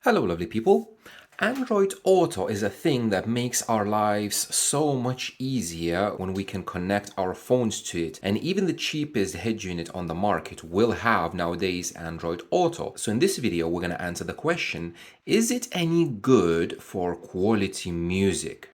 Hello, lovely people. Android Auto is a thing that makes our lives so much easier when we can connect our phones to it. And even the cheapest head unit on the market will have nowadays Android Auto. So in this video, we're going to answer the question, is it any good for quality music?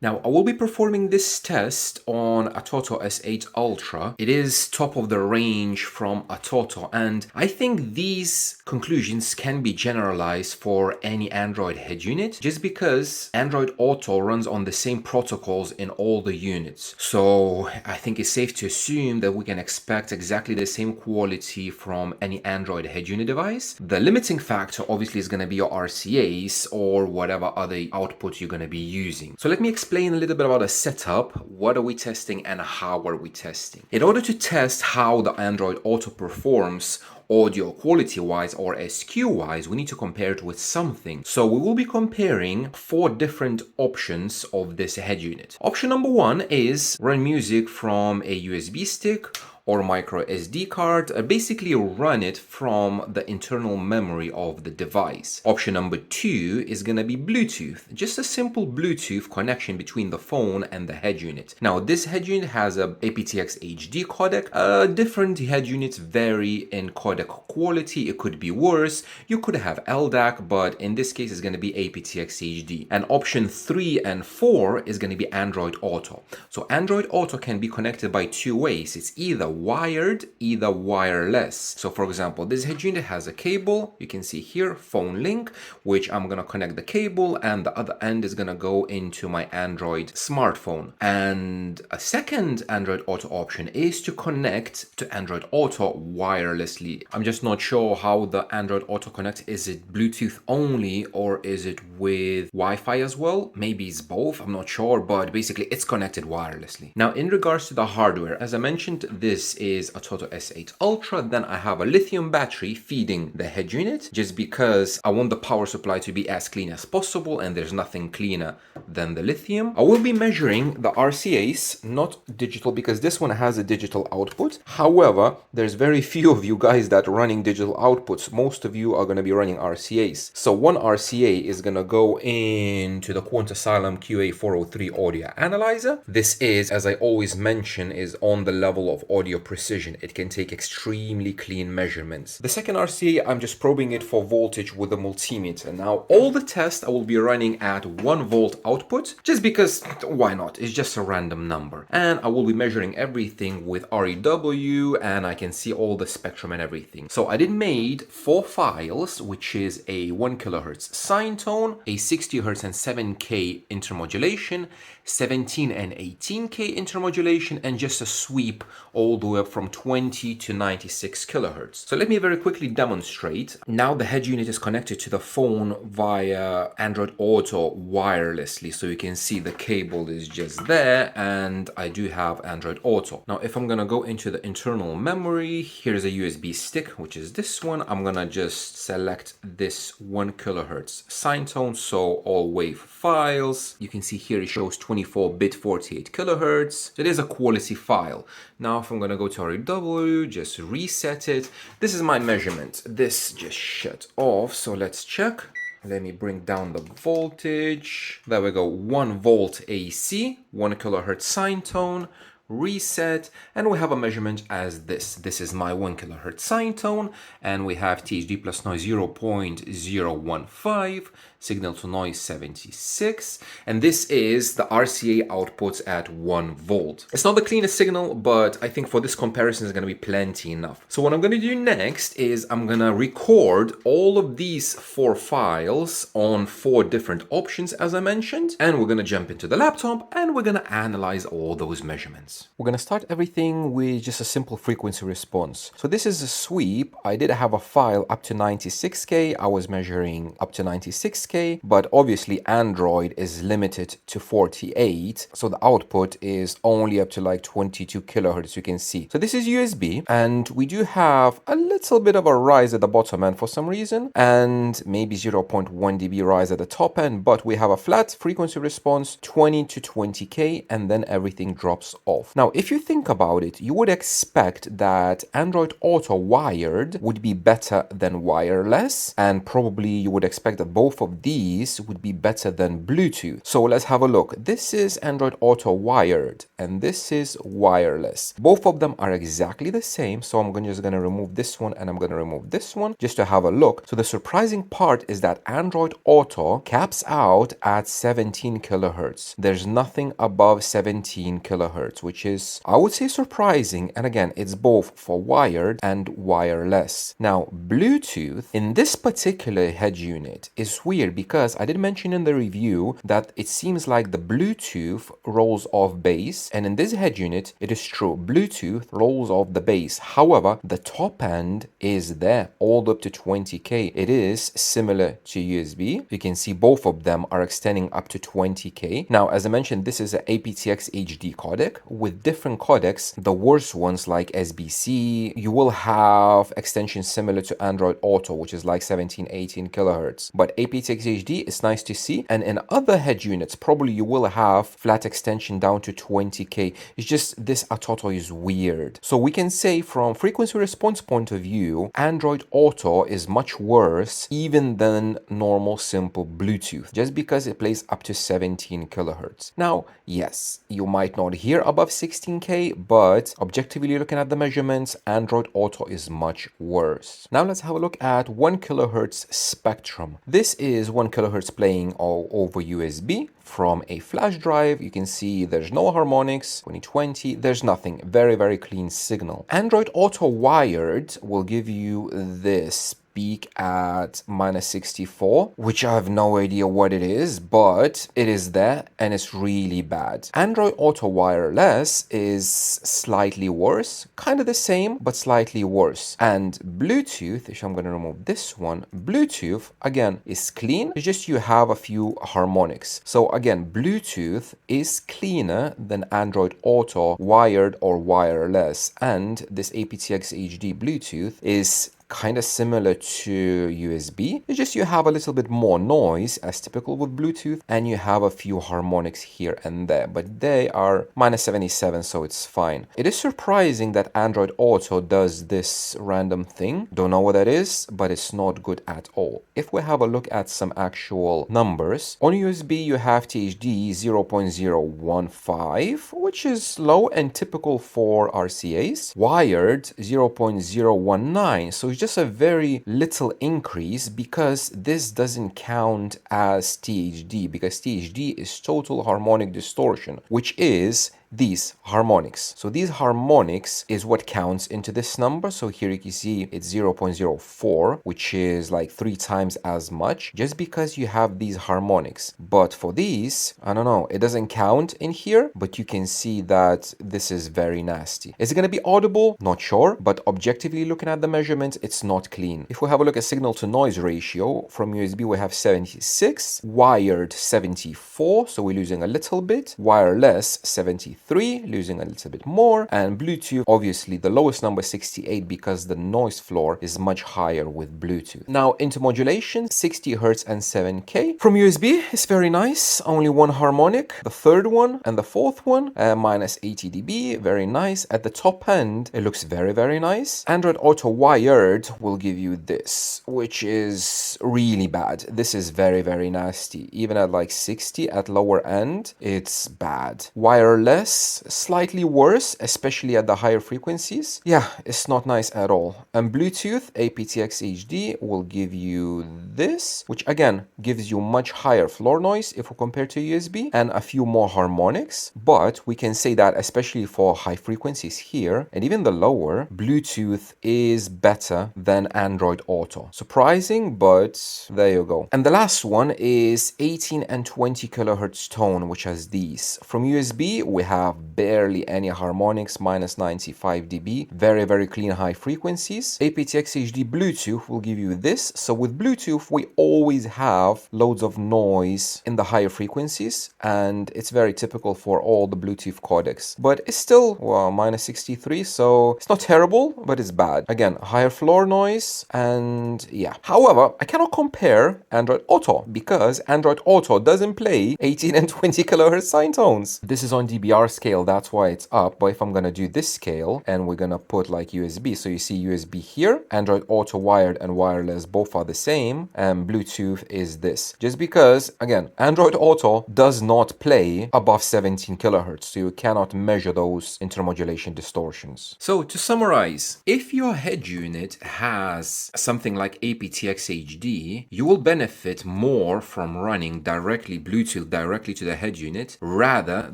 Now, I will be performing this test on a Toto S8 Ultra. It is top of the range from a Toto, and I think these conclusions can be generalized for any Android head unit just because Android Auto runs on the same protocols in all the units. So I think it's safe to assume that we can expect exactly the same quality from any Android head unit device. The limiting factor obviously is going to be your RCAs or whatever other output you're going to be using. So let me explain a little bit about the setup, what are we testing and how are we testing. In order to test how the Android Auto performs audio quality wise or SQ wise, we need to compare it with something. So we will be comparing 4 different options of this head unit. Option number 1 is run music from a USB stick or micro SD card, basically run it from the internal memory of the device. Option number 2 is gonna be Bluetooth, just a simple Bluetooth connection between the phone and the head unit. Now this head unit has a aptX HD codec. Different head units vary in codec quality. It could be worse. You could have LDAC, but in this case it's gonna be aptX HD. And option 3 and 4 is gonna be Android Auto. So Android Auto can be connected by 2 ways. It's either wired, either wireless. So for example, this head unit has a cable, you can see here, phone link, which I'm gonna connect the cable and the other end is gonna go into my Android smartphone. And a second Android Auto option is to connect to Android Auto wirelessly. I'm just not sure how the Android Auto connect. Is it Bluetooth only or is it with Wi-Fi as well? Maybe it's both, I'm not sure, but basically it's connected wirelessly. Now in regards to the hardware, as I mentioned, this is a Toto S8 Ultra. Then I have a lithium battery feeding the head unit just because I want the power supply to be as clean as possible and there's nothing cleaner than the lithium. I will be measuring the RCAs, not digital, because this one has a digital output. However, there's very few of you guys that are running digital outputs. Most of you are going to be running RCAs. So one RCA is going to go into the Quantasylum QA403 audio analyzer. This is, as I always mention, is on the level of audio precision. It can take extremely clean measurements. The second RCA, I'm just probing it for voltage with a multimeter. Now, all the tests I will be running at 1 volt output, just because why not? It's just a random number. And I will be measuring everything with REW and I can see all the spectrum and everything. So I did made 4 files, which is a 1 kilohertz sine tone, a 60 hertz and 7K intermodulation, 17 and 18K intermodulation, and just a sweep all the way up from 20 to 96 kilohertz. So let me very quickly demonstrate. Now the head unit is connected to the phone via Android Auto wirelessly. So you can see the cable is just there and I do have Android Auto. Now if I'm gonna go into the internal memory, here's a USB stick, which is this one. I'm gonna just select this 1 kilohertz sine tone, so all wave files. You can see here it shows 24-bit 48 kilohertz. So it is a quality file. Now if I'm gonna go to REW, just reset it. This is my measurement. This just shut off, so let's check. Let me bring down the voltage. There we go, 1 volt AC, 1 kilohertz sine tone, reset, and we have a measurement as this. This is my 1 kilohertz sine tone, and we have THD plus noise 0.015, signal to noise 76, and this is the RCA outputs at 1 volt. It's not the cleanest signal, but I think for this comparison is going to be plenty enough. So what I'm going to do next is I'm going to record all of these 4 files on 4 different options as I mentioned, and we're going to jump into the laptop and we're going to analyze all those measurements. We're going to start everything with just a simple frequency response. So this is a sweep. I did have a file up to 96K. I was measuring up to 96K, but obviously Android is limited to 48. So the output is only up to like 22 kilohertz, you can see. So this is USB, and we do have a little bit of a rise at the bottom end for some reason, and maybe 0.1 dB rise at the top end, but we have a flat frequency response, 20 to 20K, and then everything drops off. Now, if you think about it, you would expect that Android Auto wired would be better than wireless, and probably you would expect that both of these would be better than Bluetooth. So let's have a look. This is Android Auto wired, and this is wireless. Both of them are exactly the same, so I'm just going to remove this one and I'm going to remove this one just to have a look. So the surprising part is that Android Auto caps out at 17 kilohertz. There's nothing above 17 kilohertz, which is, I would say, surprising. And again, it's both for wired and wireless. Now, Bluetooth in this particular head unit is weird because I did mention in the review that it seems like the Bluetooth rolls off bass, and in this head unit, it is true, Bluetooth rolls off the bass. However, the top end is there, all up to 20K. It is similar to USB. You can see both of them are extending up to 20K. Now, as I mentioned, this is an aptX HD codec. With different codecs, the worst ones like SBC, you will have extensions similar to Android Auto, which is like 17, 18 kilohertz. But aptX HD is nice to see. And in other head units, probably you will have flat extension down to 20K. It's just this Atoto is weird. So we can say from frequency response point of view, Android Auto is much worse even than normal simple Bluetooth, just because it plays up to 17 kilohertz. Now, yes, you might not hear above 16K, but objectively looking at the measurements, Android Auto is much worse. Now let's have a look at 1 kilohertz spectrum. This is 1 kilohertz playing all over USB. From a flash drive, you can see there's no harmonics, 2020, there's nothing, very, very clean signal. Android Auto wired will give you this peak at -64, which I have no idea what it is, but it is there and it's really bad. Android Auto wireless is slightly worse, kind of the same, but slightly worse. And Bluetooth, if I'm going to remove this one, Bluetooth, again, is clean. It's just you have a few harmonics. So again, Bluetooth is cleaner than Android Auto wired or wireless. And this aptX HD Bluetooth is kind of similar to USB. It's just you have a little bit more noise as typical with Bluetooth, and you have a few harmonics here and there, but they are -77, so it's fine. It is surprising that Android Auto does this random thing. Don't know what that is, but it's not good at all. If we have a look at some actual numbers, on USB you have THD 0.015, which is low and typical for RCAs. Wired 0.019, so it's just a very little increase because this doesn't count as THD, because THD is total harmonic distortion, which is these harmonics. So these harmonics is what counts into this number. So here you can see it's 0.04, which is like 3 times as much, just because you have these harmonics. But for these, I don't know, it doesn't count in here, but you can see that this is very nasty. Is it going to be audible? Not sure, but objectively looking at the measurements, it's not clean. If we have a look at signal to noise ratio, from USB we have 76, wired 74, so we're losing a little bit, wireless 73, losing a little bit more, and Bluetooth, obviously the lowest number 68 because the noise floor is much higher with Bluetooth. Now into modulation, 60 Hz and 7K. From USB, it's very nice, only one harmonic, the third one and the fourth one, -80 dB, very nice. At the top end, it looks very, very nice. Android Auto wired will give you this, which is really bad. This is very, very nasty. Even at like 60 at lower end, it's bad. Wireless, slightly worse, especially at the higher frequencies. Yeah, it's not nice at all. And Bluetooth, aptX HD will give you this, which again gives you much higher floor noise if we compare to USB, and a few more harmonics. But we can say that especially for high frequencies here, and even the lower, Bluetooth is better than Android Auto. Surprising, but there you go. And the last one is 18 and 20 kilohertz tone, which has these. From USB, we have barely any harmonics, -95 dB, very, very clean high frequencies. aptX HD Bluetooth will give you this. So with Bluetooth, we always have loads of noise in the higher frequencies, and it's very typical for all the Bluetooth codecs. But it's still, well, -63, so it's not terrible, but it's bad. Again, higher floor noise, and yeah. However, I cannot compare Android Auto because Android Auto doesn't play 18 and 20 kilohertz sine tones. This is on DBR scale, that's why it's up. But if I'm gonna do this scale and we're gonna put like USB, so you see USB here, Android Auto wired and wireless both are the same, and Bluetooth is this. Just because, again, Android Auto does not play above 17 kilohertz, so you cannot measure those intermodulation distortions. So to summarize, if your head unit has something like aptX HD, you will benefit more from running Bluetooth directly to the head unit rather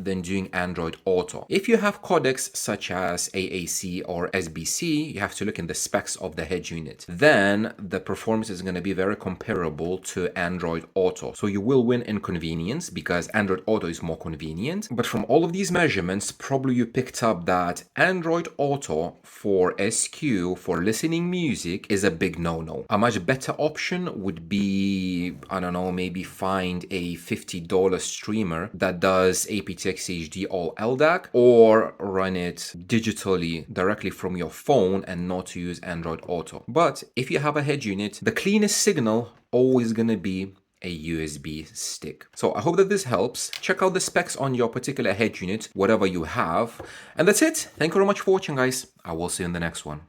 than doing Android Auto. If you have codecs such as AAC or SBC, you have to look in the specs of the head unit. Then the performance is going to be very comparable to Android Auto. So you will win in convenience because Android Auto is more convenient. But from all of these measurements, probably you picked up that Android Auto for SQ, for listening music, is a big no-no. A much better option would be, I don't know, maybe find a $50 streamer that does aptX HD all LDAC, or run it digitally directly from your phone and not to use Android Auto. But if you have a head unit, the cleanest signal always gonna be a USB stick. So I hope that this helps. Check out the specs on your particular head unit, whatever you have. And that's it. Thank you very much for watching, guys. I will see you in the next one.